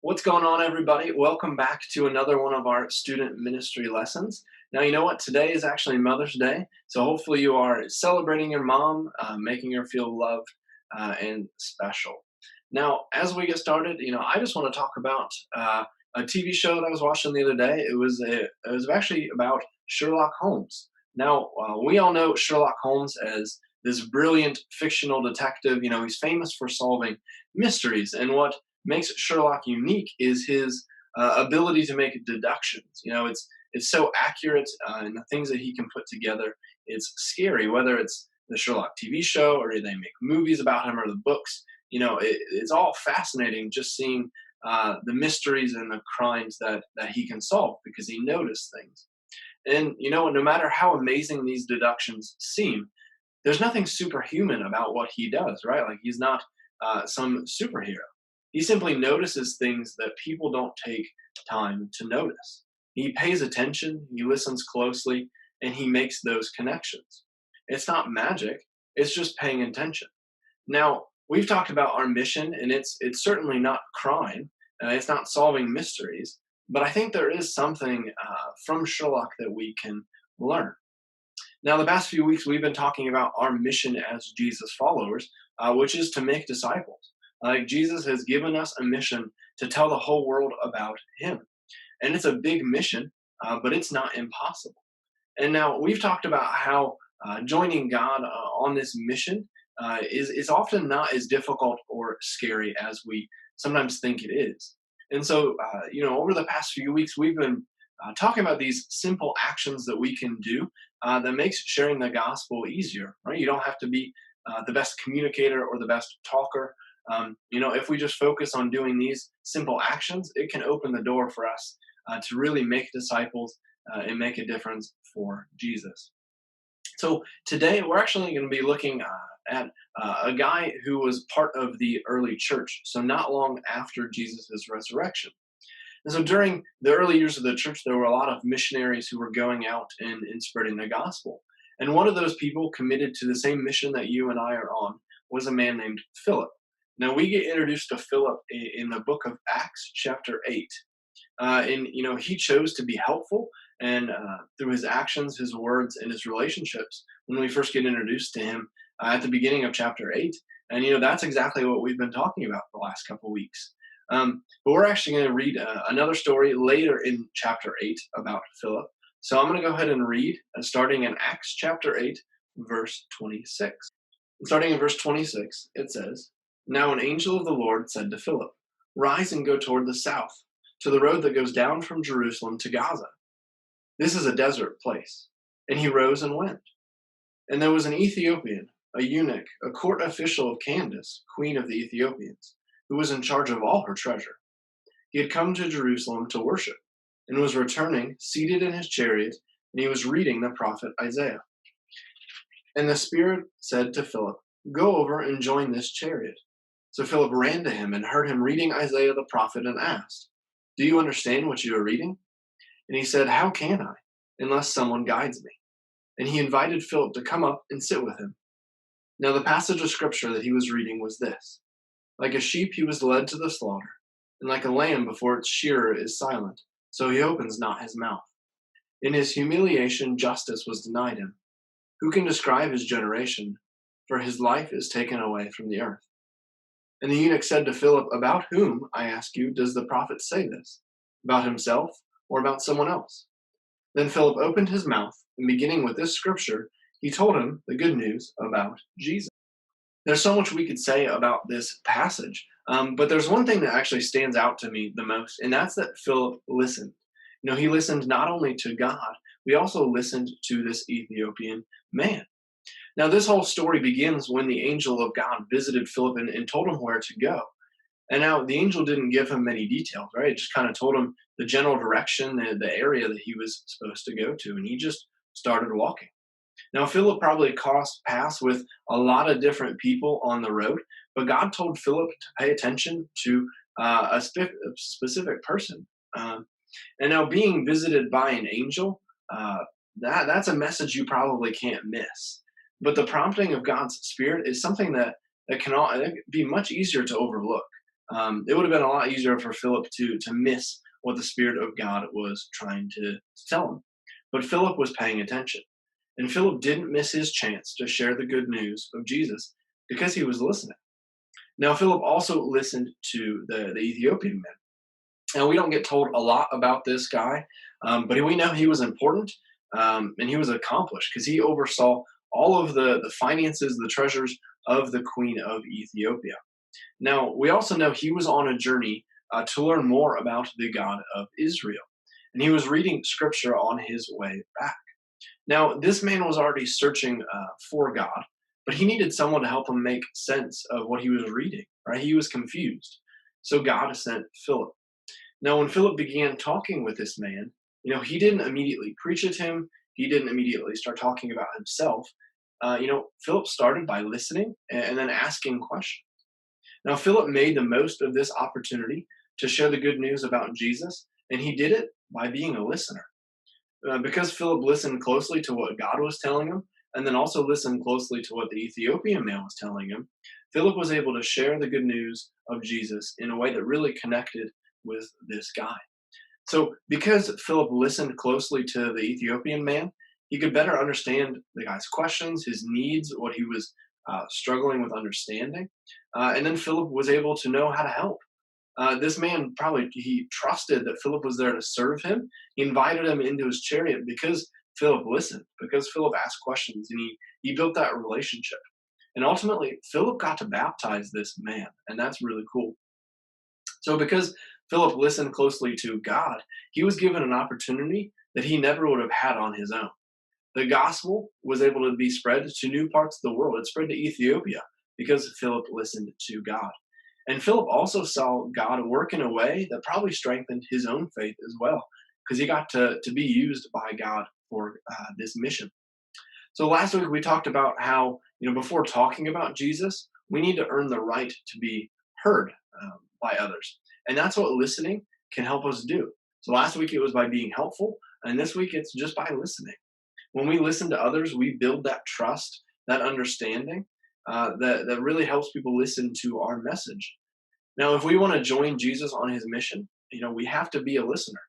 What's going on, everybody? Welcome back to another one of our student ministry lessons. Now, you know what? Today is actually Mother's Day, so hopefully you are celebrating your mom, making her feel loved and special. Now, as we get started, I just want to talk about a TV show that I was watching the other day. It was actually about Sherlock Holmes. Now, we all know Sherlock Holmes as this brilliant fictional detective. He's famous for solving mysteries, and what makes Sherlock unique is his ability to make deductions. It's so accurate in the things that he can put together. It's scary, whether it's the Sherlock TV show or they make movies about him or the books. It's all fascinating just seeing the mysteries and the crimes that he can solve because he noticed things. And no matter how amazing these deductions seem, there's nothing superhuman about what he does, right? Like he's not some superhero. He simply notices things that people don't take time to notice. He pays attention, he listens closely, and he makes those connections. It's not magic, it's just paying attention. Now, we've talked about our mission, and it's certainly not crime, it's not solving mysteries, but I think there is something from Sherlock that we can learn. Now, the past few weeks, we've been talking about our mission as Jesus followers, which is to make disciples. Like Jesus has given us a mission to tell the whole world about Him. And it's a big mission, but it's not impossible. And now we've talked about how joining God on this mission is often not as difficult or scary as we sometimes think it is. And so, over the past few weeks, we've been talking about these simple actions that we can do that makes sharing the gospel easier, right? You don't have to be the best communicator or the best talker. If we just focus on doing these simple actions, it can open the door for us to really make disciples and make a difference for Jesus. So today we're actually going to be looking at a guy who was part of the early church, so not long after Jesus' resurrection. And so during the early years of the church, there were a lot of missionaries who were going out and spreading the gospel. And one of those people committed to the same mission that you and I are on was a man named Philip. Now we get introduced to Philip in the book of Acts, chapter 8. And he chose to be helpful, and through his actions, his words, and his relationships, when we first get introduced to him at the beginning of chapter 8. And that's exactly what we've been talking about the last couple of weeks. But we're actually going to read another story later in chapter 8 about Philip. So I'm going to go ahead and read, starting in Acts chapter 8, verse 26. Starting in verse 26, it says, "Now an angel of the Lord said to Philip, 'Rise and go toward the south, to the road that goes down from Jerusalem to Gaza. This is a desert place.' And he rose and went. And there was an Ethiopian, a eunuch, a court official of Candace, queen of the Ethiopians, who was in charge of all her treasure. He had come to Jerusalem to worship, and was returning, seated in his chariot, and he was reading the prophet Isaiah. And the Spirit said to Philip, 'Go over and join this chariot.' So Philip ran to him and heard him reading Isaiah the prophet and asked, 'Do you understand what you are reading?' And he said, 'How can I, unless someone guides me?' And he invited Philip to come up and sit with him. Now the passage of scripture that he was reading was this: 'Like a sheep he was led to the slaughter, and like a lamb before its shearer is silent, so he opens not his mouth. In his humiliation justice was denied him. Who can describe his generation? For his life is taken away from the earth.' And the eunuch said to Philip, 'About whom, I ask you, does the prophet say this? About himself or about someone else?' Then Philip opened his mouth, and beginning with this scripture, he told him the good news about Jesus." There's so much we could say about this passage, but there's one thing that actually stands out to me the most, and that's that Philip listened. He listened not only to God, we also listened to this Ethiopian man. Now, this whole story begins when the angel of God visited Philip and told him where to go. And now the angel didn't give him many details, right? It just kind of told him the general direction, the area that he was supposed to go to, and he just started walking. Now, Philip probably crossed paths with a lot of different people on the road, but God told Philip to pay attention to a specific person. And now, being visited by an angel, that's a message you probably can't miss. But the prompting of God's Spirit is something that can be much easier to overlook. it would have been a lot easier for Philip to miss what the Spirit of God was trying to tell him. But Philip was paying attention. And Philip didn't miss his chance to share the good news of Jesus because he was listening. Now, Philip also listened to the Ethiopian man. And we don't get told a lot about this guy, but we know he was important, and he was accomplished because he oversaw all of the finances, the treasures of the Queen of Ethiopia. Now, we also know he was on a journey to learn more about the God of Israel, and he was reading scripture on his way back. Now, this man was already searching for God, but he needed someone to help him make sense of what he was reading, right? He was confused. So God sent Philip. Now, when Philip began talking with this man, he didn't immediately preach at him. He didn't immediately start talking about himself. Philip started by listening and then asking questions. Now, Philip made the most of this opportunity to share the good news about Jesus, and he did it by being a listener. Because Philip listened closely to what God was telling him, and then also listened closely to what the Ethiopian man was telling him, Philip was able to share the good news of Jesus in a way that really connected with this guy. So, because Philip listened closely to the Ethiopian man, he could better understand the guy's questions, his needs, what he was struggling with understanding. And then Philip was able to know how to help. This man probably he trusted that Philip was there to serve him. He invited him into his chariot because Philip listened, because Philip asked questions, and he built that relationship. And ultimately, Philip got to baptize this man, and that's really cool. So, because Philip listened closely to God, he was given an opportunity that he never would have had on his own. The gospel was able to be spread to new parts of the world. It spread to Ethiopia because Philip listened to God. And Philip also saw God work in a way that probably strengthened his own faith as well, because he got to be used by God for this mission. So last week we talked about how, before talking about Jesus, we need to earn the right to be heard by others. And that's what listening can help us do. So last week it was by being helpful, and this week it's just by listening. When we listen to others, we build that trust, that understanding that really helps people listen to our message. Now, if we want to join Jesus on his mission, we have to be a listener.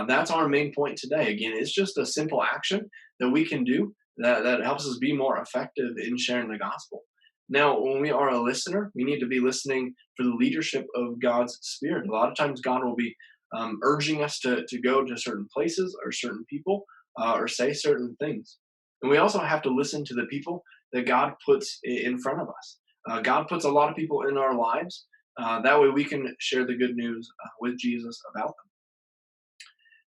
That's our main point today. Again, it's just a simple action that we can do that helps us be more effective in sharing the gospel. Now, when we are a listener, we need to be listening for the leadership of God's Spirit. A lot of times, God will be urging us to go to certain places or certain people or say certain things. And we also have to listen to the people that God puts in front of us. God puts a lot of people in our lives. That way we can share the good news with Jesus about them.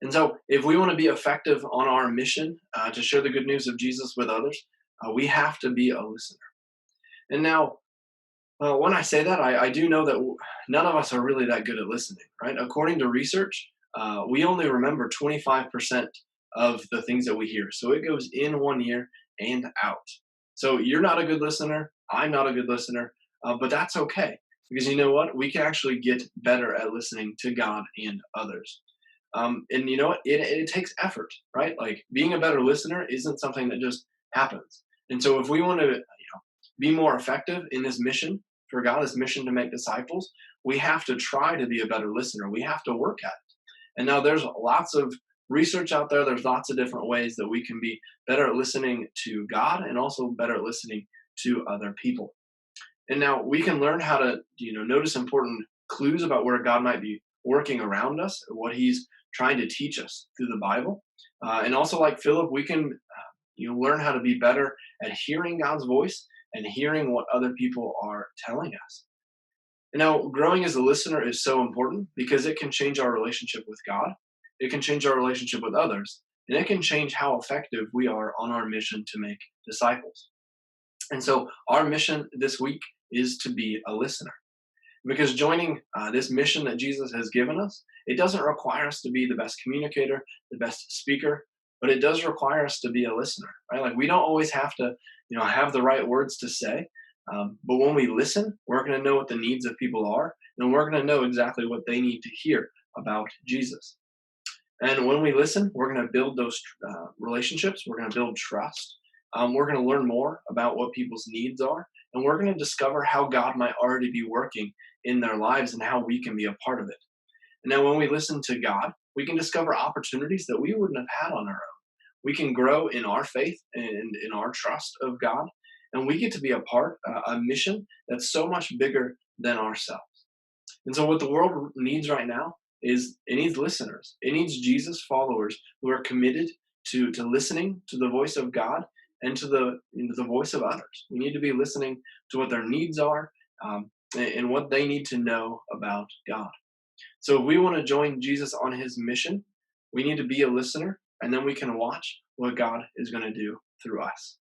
And so, if we want to be effective on our mission to share the good news of Jesus with others, we have to be a listener. And now, when I say that, I do know that none of us are really that good at listening, right? According to research, we only remember 25% of the things that we hear. So it goes in one ear and out. So you're not a good listener. I'm not a good listener, but that's okay. Because you know what? We can actually get better at listening to God and others. And you know what? It takes effort, right? Like being a better listener isn't something that just happens. And so if we want to be more effective in this mission for God, this mission to make disciples, we have to try to be a better listener. We have to work at it. And now there's lots of research out there. There's lots of different ways that we can be better at listening to God and also better at listening to other people. And now we can learn how to, notice important clues about where God might be working around us, what he's trying to teach us through the Bible. And also like Philip, we can, learn how to be better at hearing God's voice and hearing what other people are telling us. And now growing as a listener is so important because it can change our relationship with God. It can change our relationship with others, and it can change how effective we are on our mission to make disciples. And so our mission this week is to be a listener. Because joining this mission that Jesus has given us, it doesn't require us to be the best communicator, the best speaker, but it does require us to be a listener, right? Like we don't always have to, have the right words to say, but when we listen, we're going to know what the needs of people are, and we're going to know exactly what they need to hear about Jesus. And when we listen, we're going to build those relationships. We're going to build trust. We're going to learn more about what people's needs are, and we're going to discover how God might already be working in their lives and how we can be a part of it. And now, when we listen to God, we can discover opportunities that we wouldn't have had on our own. We can grow in our faith and in our trust of God, and we get to be a part, a mission that's so much bigger than ourselves. And so, what the world needs right now is it needs listeners. It needs Jesus followers who are committed to listening to the voice of God and to the voice of others. We need to be listening to what their needs are, and what they need to know about God. So, if we want to join Jesus on his mission, we need to be a listener, and then we can watch what God is going to do through us.